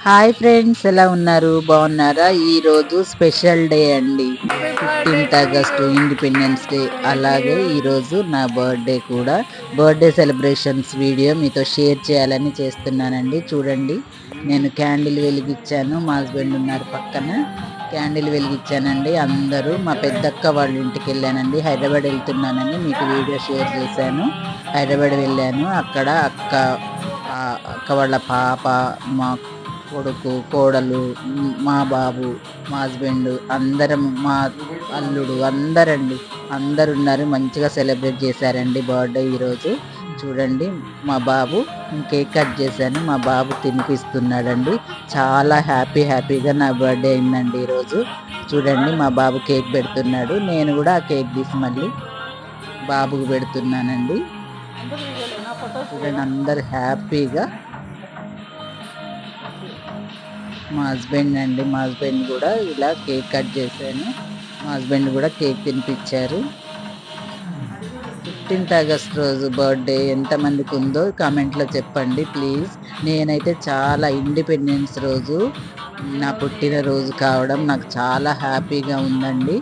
Hi friends, ఎలా ఉన్నారు? బాగున్నారా? ఈరోజు స్పెషల్ డే అండి. 15th August independence day. అలాగే ఈరోజు నా బర్త్డే కూడా. బర్త్డే సెలబ్రేషన్స్ వీడియో మీతో షేర్ చేయాలని చేస్తున్నానండి. చూడండి, నేను క్యాండిల్ వెలిగించాను. మా హస్బెండ్ ఉన్నారు పక్కన. క్యాండిల్ వెలిగించానండి. అందరూ మా పెద్దక్క వాళ్ళ ఇంటికి వెళ్ళానండి. హైదరాబాద్ వెళ్తున్నానని మీకు వీడియో షేర్ చేశాను. హైదరాబాద్ వెళ్ళాను. అక్కడ అక్క వాళ్ళ పాప, మా కొడుకు, కోడలు, మా బాబు, మా హస్బెండ్, అందరం, మా అల్లుడు, అందరండి. అందరు ఉన్నారు. మంచిగా సెలబ్రేట్ చేశారండి బర్త్డే ఈరోజు. చూడండి, మా బాబు కేక్ కట్ చేశాను. మా బాబు తినిపిస్తున్నాడండి. చాలా హ్యాపీగా నా బర్త్డే అయిందండి ఈరోజు. చూడండి, మా బాబు కేక్ పెడుతున్నాడు. నేను కూడా ఆ కేక్ తీసి మళ్ళీ బాబుకు పెడుతున్నానండి. చూడండి, అందరు హ్యాపీగా. మా హస్బెండ్ అండి, మా హస్బెండ్ కూడా ఇలా కేక్ కట్ చేశాను. మా హస్బెండ్ కూడా కేక్ తినిపించారు. 15th ఆగస్ట్ రోజు బర్త్డే ఎంతమందికి ఉందో కామెంట్లో చెప్పండి ప్లీజ్. నేనైతే చాలా ఇండిపెండెన్స్ రోజు నా పుట్టినరోజు కావడం నాకు చాలా హ్యాపీగా ఉందండి.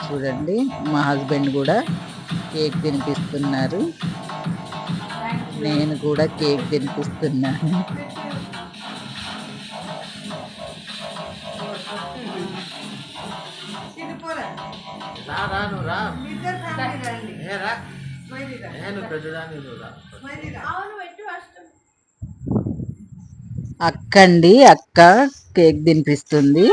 చూడండి, మా హస్బెండ్ కూడా కేక్ తినిపిస్తున్నారు. నేను కూడా కేక్ తినిపిస్తున్నాను. అక్కండి, అక్క కేక్ తినిపిస్తుంది.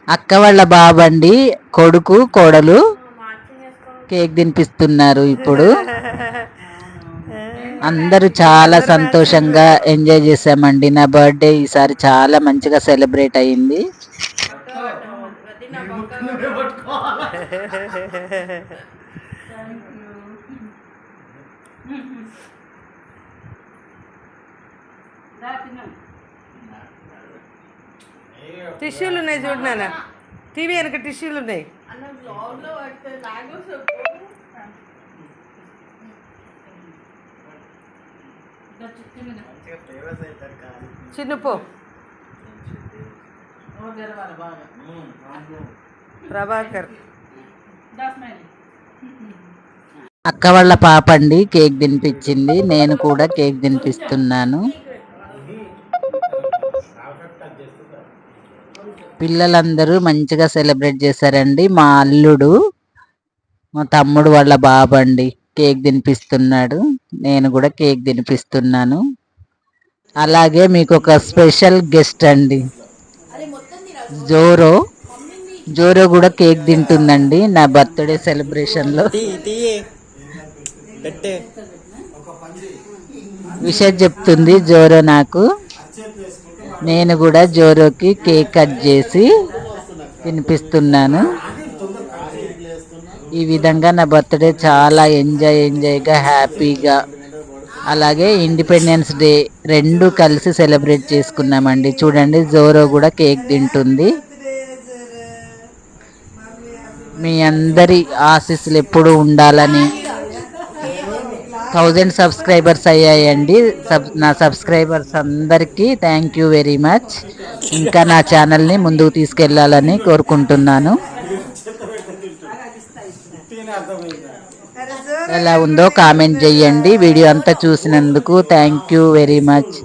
అక్క వాళ్ళ బాబండి, కొడుకు, కోడలు కేక్ తినిపిస్తున్నారు. ఇప్పుడు అందరూ చాలా సంతోషంగా ఎంజాయ్ చేసామండి. నా బర్త్డే ఈసారి చాలా మంచిగా సెలబ్రేట్ అయింది. టిష్యూలు ఉన్నాయి చూడనా, టీవీ వెనక టిష్యూలు ఉన్నాయి. చిన్నపో ప్రభాకర్. అక్క వాళ్ళ పాప అండి కేక్ తినిపించింది. నేను కూడా కేక్ తినిపిస్తున్నాను. పిల్లలందరూ మంచిగా సెలబ్రేట్ చేశారండి. మా అల్లుడు, మా తమ్ముడు వాళ్ళ బాబండి కేక్ తినిపిస్తున్నాడు. నేను కూడా కేక్ తినిపిస్తున్నాను. అలాగే మీకు ఒక స్పెషల్ గెస్ట్ అండి, జోరో కూడా కేక్ తింటుందండి నా బర్త్డే సెలబ్రేషన్లో. విషయం చెప్తుంది జోరో నాకు. నేను కూడా జోరోకి కేక్ కట్ చేసి తినిపిస్తున్నాను. ఈ విధంగా నా బర్త్డే చాలా ఎంజాయ్గా, హ్యాపీగా, అలాగే ఇండిపెండెన్స్ డే రెండు కలిసి సెలబ్రేట్ చేసుకున్నామండి. చూడండి, జోరో కూడా కేక్ తింటుంది. మీ అందరి ఆశీస్సులు ఎప్పుడు ఉండాలని. 1000 సబ్స్క్రైబర్స్ అయ్యాయండి. నా సబ్స్క్రైబర్స్ అందరికీ థ్యాంక్ యూ వెరీ మచ్. ఇంకా నా ఛానల్ని ముందుకు తీసుకెళ్లాలని కోరుకుంటున్నాను. ఎలా ఉందో కామెంట్ చేయండి. వీడియో అంతా చూసినందుకు థ్యాంక్ యూ వెరీ మచ్.